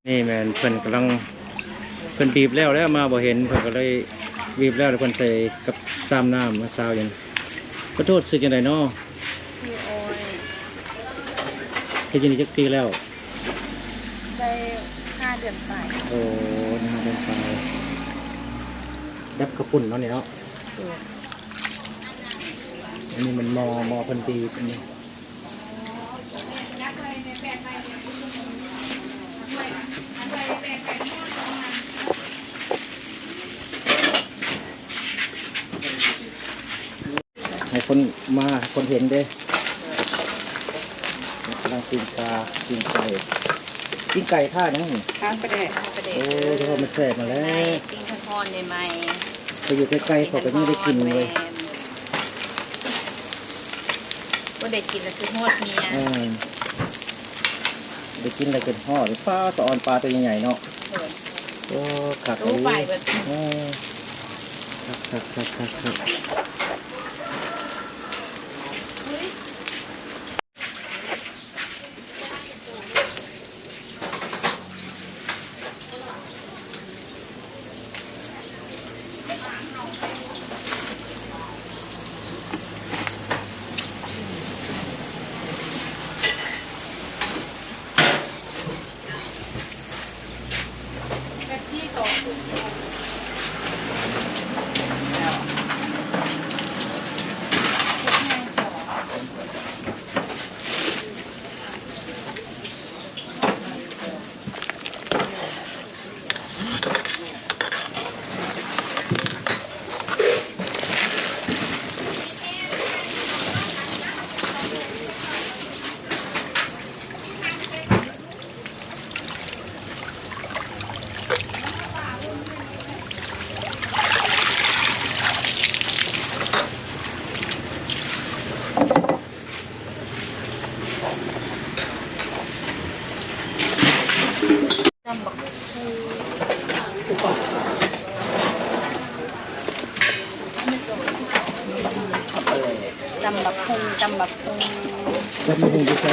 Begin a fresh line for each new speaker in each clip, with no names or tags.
นี่แม่นเพิ่นกำลังเพิ่นบีบแล้วมาบ่เห็นเพิ่นก็เลยบีบแล้วเพิ่นใส่กับซ้ำน้ำมาซาวอย่างขอโทษสึกจังได๋เนาะ
ซื้อโอ้ย
เฮ็ดจังได๋จักปีแล้ว
ได้5 เดือนไป
โอ้5 เดือนไปดับกระปุ่นเนาะนี่เนาะอันนี้มันมอเพิ่นบีบอันนี้ให้คนมาคนเห็นเด้กำลังกินปลากินไก่ท่านั่ง
ข้างประเดะ
โอ้เดี๋ยวมันแสบมาแล้ว
ปิ้งทอดในไม้
ไปอยู่ใกล้ๆเขาก็ยังได้กินเลย
ก็ได้กินแล้วคือฮอดเมีย
ได้กินอะไรกันห่อหรือปลาตอนปลาตัวใหญ่ๆเนาะโอ้ขัดเลยขัด
จำบักพุง
ตำบักหุ่งจะใช้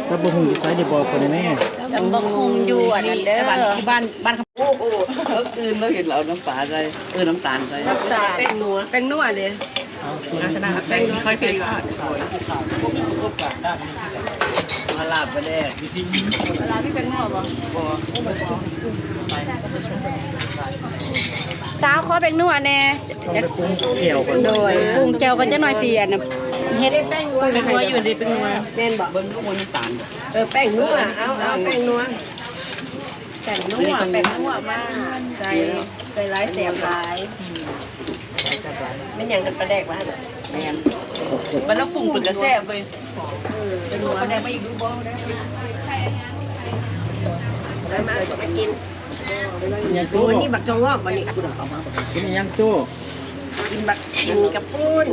เดี๋ยวบอกคนแม่
จำบักพุงอยู่อันนั้นเด้อบ้าน
โอ้โหแล้วตื่นแล้วเห็นเราน้ำปลาใส่น้ำตาลใส่
น้ำตาลแป้งนัวเลยแป้งนัวค่อยเผ็ด
มาลาบไปได้ทิ้ง
เวลาพี่แป้งนัวบ่สาวขอแป้งนัวแน่
จะปรุงเกี่ยวกัน
โดยปรุงเจียวกันจะหน่อยสิอันน่ะเฮ็ดแป้งนัวเป็นนัวอยู่ดิเป็นนัว
แม่นบ่เบิ่งก็มน้ำตาล
แป้งนัวเอาแป้งนัวแป้งนัวมากใส่หลายแสบหลายมันหยังกันปลาแดกวะ
แม่นมันแล้วปรุงเป็นกระแซ่บเว้ย
เป็นนัวปลาแดกมาอีกดูบ่ได้มากิน
ยังตู้
นี่บักจงอกวันนี้
กินยังตู้
กินกับปุ้น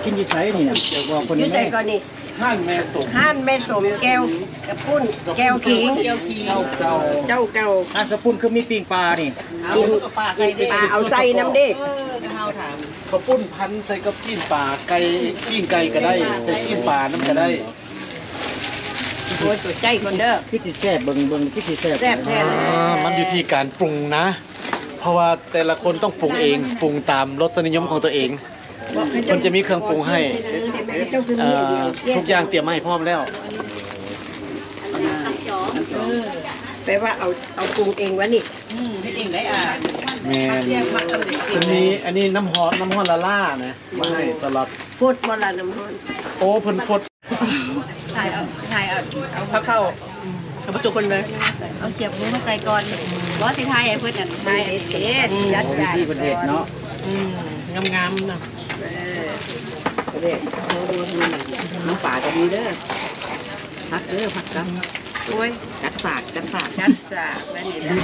กินยี่ไซนี่นะบอกคนนี้
ยี่ไซก่อนนี่
ห่านแม่
สมแก้วกับปุ้นแก้วขิงเจ้าเก่า
ห่านกระปุ้นคือมีปิ้งปลานี่
กินปลาเอาใส่น้ำเด็ก
ข้าวปุ้นพันใส่กับซีนปลาไก่ปิ้งไก่ก็ได้ใส่ซีนปลาน้ำก็ได้
โอ้ยตัวใจคนเด้อ
พี่สิแซ่บเบิ่งพี่สิแซ่บ
แท้
มันอยู่ที่การปรุงนะเพราะว่าแต่ละคนต้องปรุงเองปรุงตามรสนิยมของตัวเองคนจะมีเครื่องปรุงให้ทุกอย่างเตรียมมาให้พร้อมแล้ว
แปลว่าเอาปรุงเองวะนี่
พี่เองได้แม่จะมีอันนี้น้ำฮอนละล่านะมาให้สลัด
ฟดบอลน้ำฮอน
โอ้เพิ่นฟด
ถ่ายเอาเข้าเอาประจุคนเลยเอาเสียบมือมาใส่ก่อนบอสสิไทยไอ้เพื่อนไทยเด็ดยัดใหญ่
ที่ประเทศเนาะ
งามๆนะ
เด็ดน้ำป่าจะดีเด้อพักกันโอ้ยจัดสากแล้วนี่ได้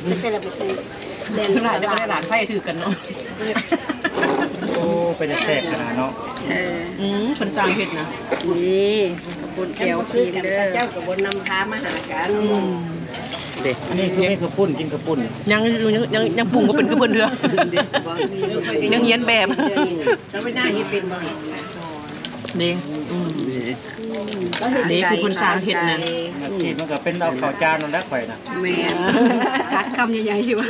ไม่ใช่เราไปคือ
เล่นหลานได้หลานไฟถือกันเนาะ
โอ้เป็นแซ่บขนาดเนาะ
เป็นสร้างเห็ดนะ
นี่บนเกียวกินเด้อเจ้ากับบนน้ำพามาหากัน
เด็กอันนี้คือไม่กระปุ่นกินกระปุ่น
ยังปรุงก็เป็นกระเบื้องเรือยังเย็นแบบ
เราไม่น่าเฮ็ดเป็นบ่ นี่นี่คือคนสร้างเห็ดนั่น
จีนมันก็เป็นเอาข้าวจานนั่นแหละข่อยน่ะ
แม่กัดคำใหญ่ๆสิวะ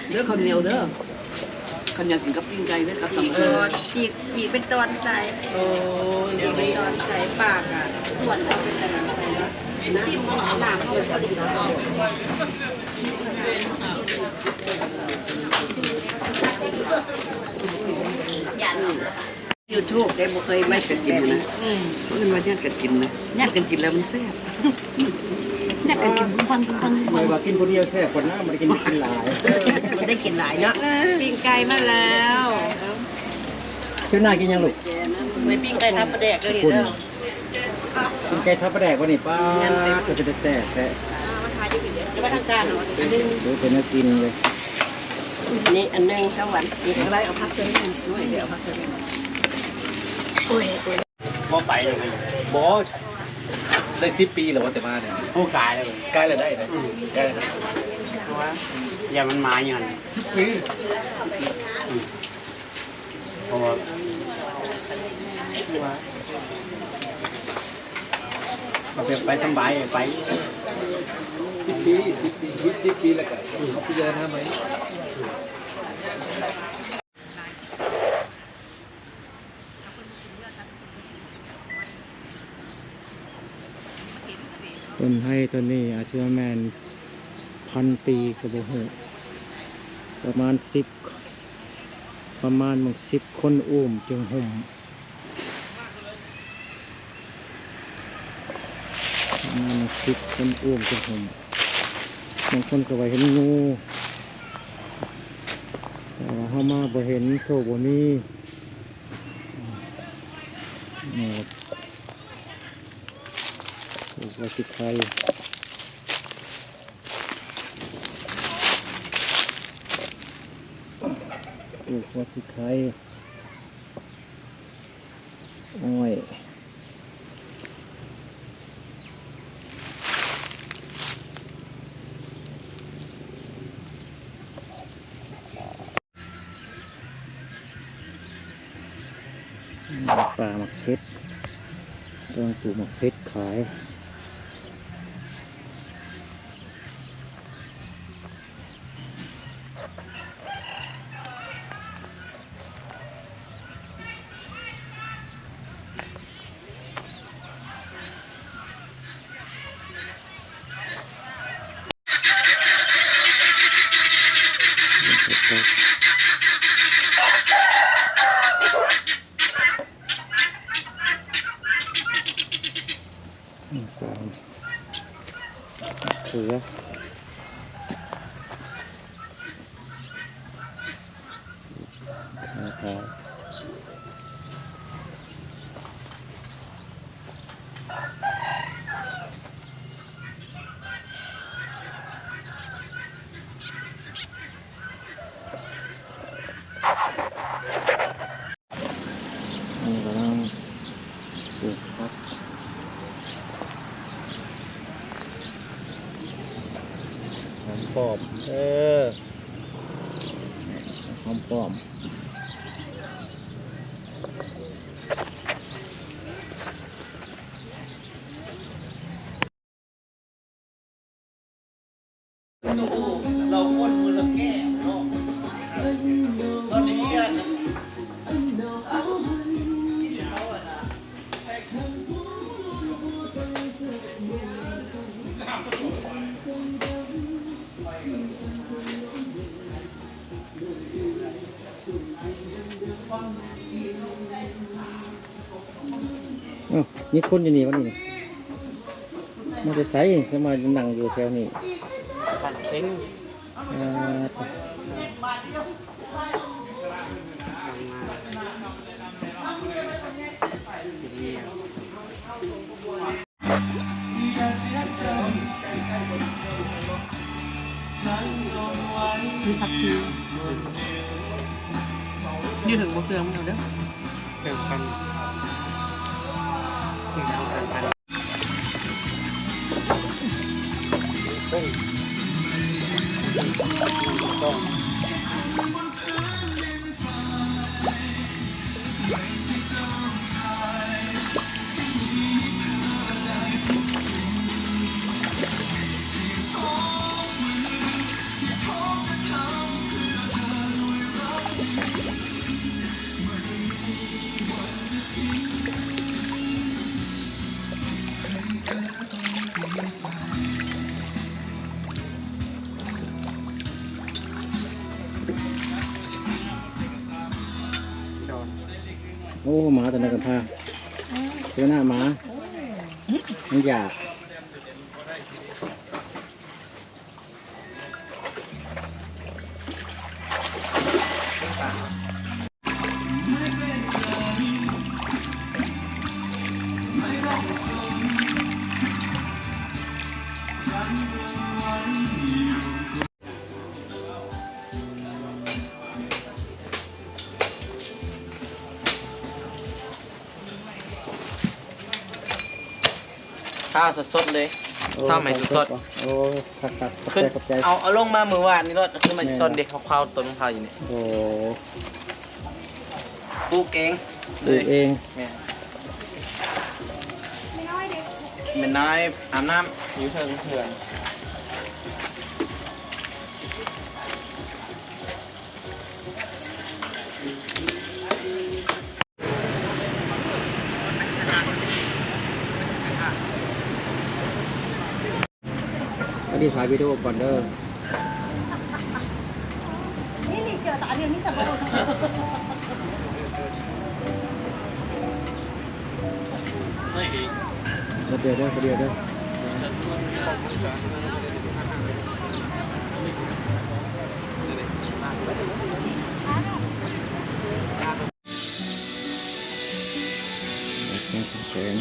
เด้อข้าวเหนียวเด้อข้าวเหนียวกินกับปิ้งไก่เด้อกับตำ
จีกเป็นตอนใส่จีกเป็นตอนใส่ปากอ่ะส่วนเราเป็นอะไรนะจิ้มเอาหนังเขาพอดีแล้ว
ยูทูบได้บ่เคยไม่เป็นแบบนี้เพราะมันว่าญาติกันกินนะญาติกันกินแล้วมันแซ่บญาติกันกินปัง
ไม่ว่ากินคนเดียวแซ่บกว่านะมันกินหลาย
มันได้กินหลายเนาะ
ปิ้งไก่มาแล้ว
ซื้อหน้ากินยังลูก
ไม่ปิ้งไก่ทับประแดกเลย
คุณ
เด้อ
กินไก่ทับปลาแดกวันนี้ป้าก็จะแซ่บแท้
มาทายที่อื่นจะมาทางการเหรออันนึง
ดูเป็นน่ากินเลย
นี่อันนึงสวรรค์อีกอะไรเอาพักเส้นด้วยเดี๋ยวพักเส้นโอ้ย
บ่ไปเลย
บอสได้10 ปีแล้วว่าแต่มาเนี่ย
โอ้กายเลย
ใกล้แล้วได้เลยใกล้แล้ว
อย่ามันมาอย่างนั้น
10 ปี
เพราะว่าไปสบายไป
10 ปี20 ปีแล้วก็เขาพิจารณาไหม
ต้นให้ต้นนี้อาจจะแมน1,000 ปีก็บ่ฮู้ประมาณ10คนอุ้มจึงห่มประมาณ10 คนอุ้มจึงห่มบางคนก็ว่าเห็นงูแต่ว่าเฮามาบ่เห็นโชคบ่มีถูกว่าสิใครถูกว่าสิใครโอ้ยปลาหมักเพชรต้องปลูกหมักเพชรขายเขือนะครับนี่กำลังปลูกครับหอมปอมหอมปอมเราคนมือละแก้วเนาะตอนนี้นี่คนอยู่นี่วะนี่มันจะใส่จะมานั่งอยู่แถวนี้ปั่นเค้ง
มีผักชียืดถึงบะเฟืองเอาเด้อ
เติมกันต้อง โอ้หมาตัวนั้นกันพาเสื้อหน้าหมามันอยาก
ข้าวสดๆเลยเศร้าใหม่สด
โอ้ครับครับขอบ
ๆขึ้
ใจ
น
ขอบใจ
เอาลงมามือวานนี่รถคือมันตอนเด็กเขาต้นมะพร้าวอยู่เนี่ย
โอ้
ปลูกเอง
ปลูกเอง
เนี่ยเป็นน้อยอาบน้ำอยู่เถิงเถื่อน
อันนี้ถ่ายวิดีโอก่อนเด้อ
นี่你小打点你什么我都
เดี๋ยวเด้อเดี๋ยวเด้อเชิญ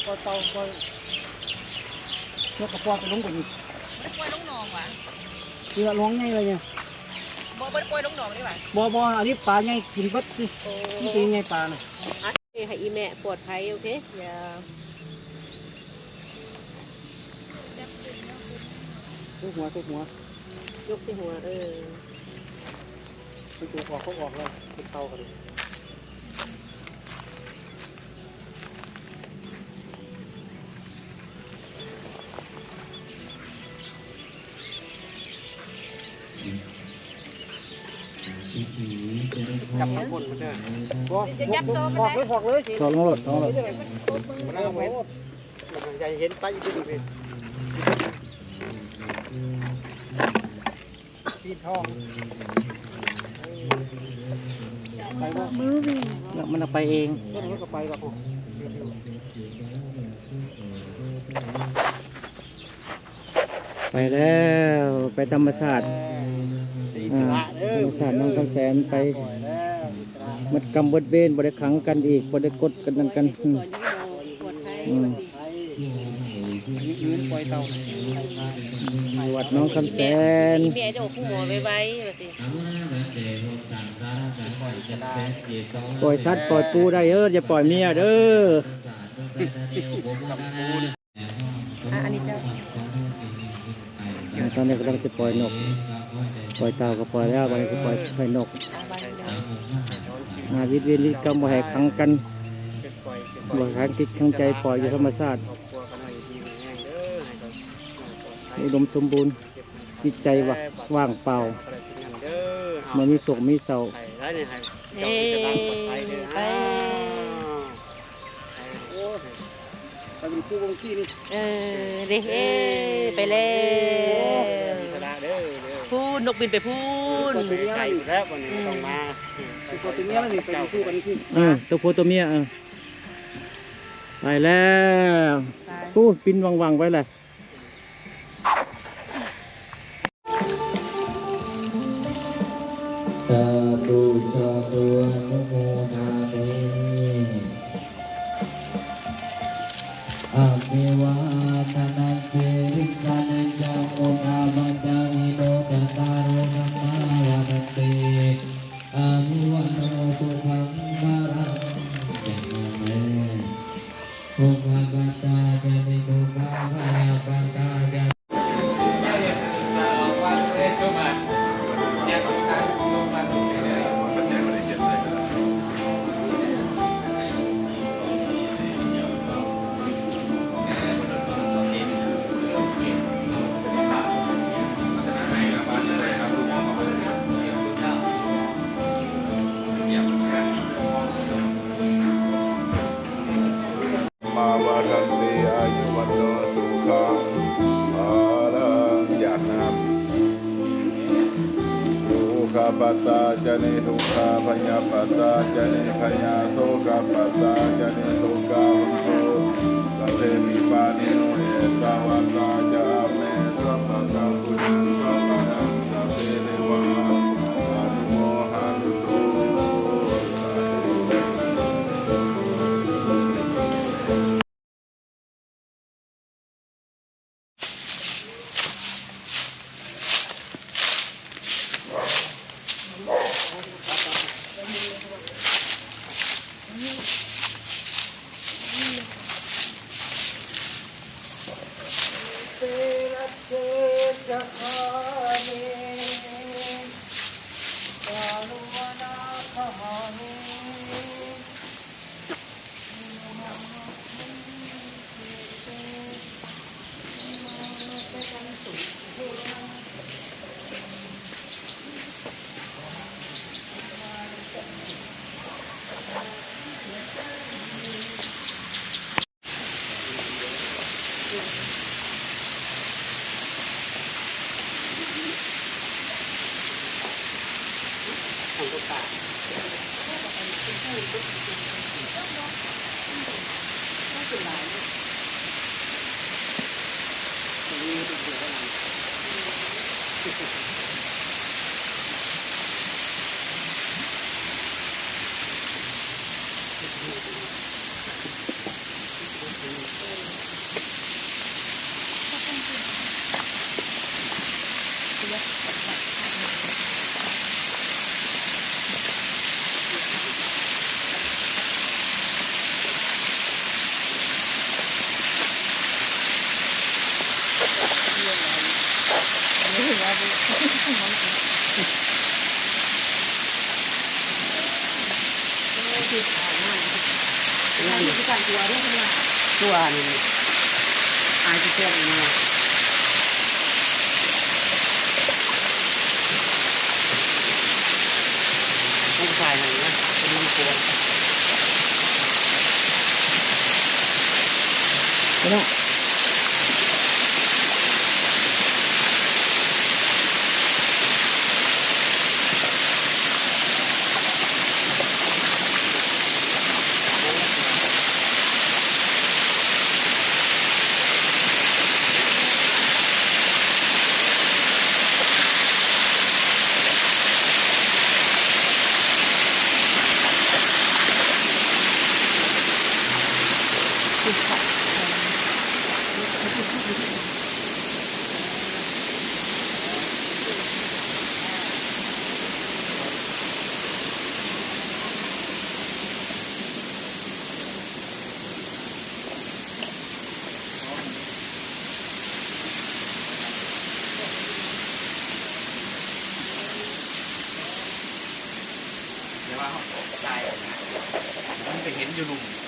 ก็เตาก็ยกกระป๋องไปลงไปอีก
ปล่อยลงหนองวะ
เรือร้องไงเลยเนี่ย
บ่ปล่อยลงหนองได้ไหม
บ่อันนี้ปลาไงกินเบัดสินี่เป็นไงปลาน่ะ
ให้อีแม่ปลอดภัยโอเคอย่า
ทุกหัว
ยกสิหัว
ทุกตัวออกเขาออกแล้วติดเตากันเลยจับข้างบนมันเด้อ
จะจับโต
ออกเลยออกเลย
ถอดลงรถถอดลงรถ
มันเอาไว้ใหญ่เห็นไปอยู่ดีปีนทองไปว่ามือวิ่ง
แล้วมันเอาไปเอง
ก็มันก็ไปกับผม
ไปแล้วไปธรรมศาสตร์ธรรมศาสตร์น้องคำแสนไปมัดกำบดเบนบไดขังกันอีกบไดกดกันนั่นกัน
สอนอยู่ปลอดภัย
ยืนปล่อยเตา
วัดน้องคำแสน
แม่เดี๋ยวคู่หมอไว้ว่าสิ
ปล่อยสัตว์ปล่อยปูได้อย่าปล่อยเมียเด้อ
อันนี้เจ้า
ตอนนี้กำลังจะปล่อยนกปล่อยเต่าก็ปล่อยแล้ววันนี้จะปล่อยนกวิทย์เวียนวิทย์กรรมบ่ให้ขังกันบ่ให้ขังจิตขังใจปล่อยอยู่ธรรมชาติอุดมสมบูรณ์จิตใจว่างเปล่ามันมีโศกมีเศร้า
เอ้ไป
ไปเป็นผู้บงที่นี่
เด้ไปแล้วพูดนกบินไปพูด
ตัวนี้อะไรอยู่แล้ววันนี้ต้องมาตัวนี้อะไรไปคู่กันที่
ตัวผู้ตัวเมียไปแล้วปูปินวังไว้เลย
สาธุสาธุอนุโมทามิอะเมวะทานาเสวิสานัญจโมนาบัจจามิโนจัตตารุธัมมาวานันติอามิวันโนสุขังภารังจังเมภูคาปัตตาจามิภูคาภายาปัตตาจา
มาวารันติอายุวันโนสุขังภา ตาจะนิทุกขาพยาปัตตาจะนิพยาโสกปัตตาจะนิทุกขาหุโสสัพเพมิปานิโนเอตาวาตาจะเมสัพพะกังปุญญสัพพะนังสัพเพเทวะอนุโมหันตุ
ตัวนี่อายจะเชื่อมมาผู้ชายหนึ่งนะเป็นลูกตัว
ไม่ได้
เดี๋ยวว่าเขาตายมันไปเห็นอยู่หลุม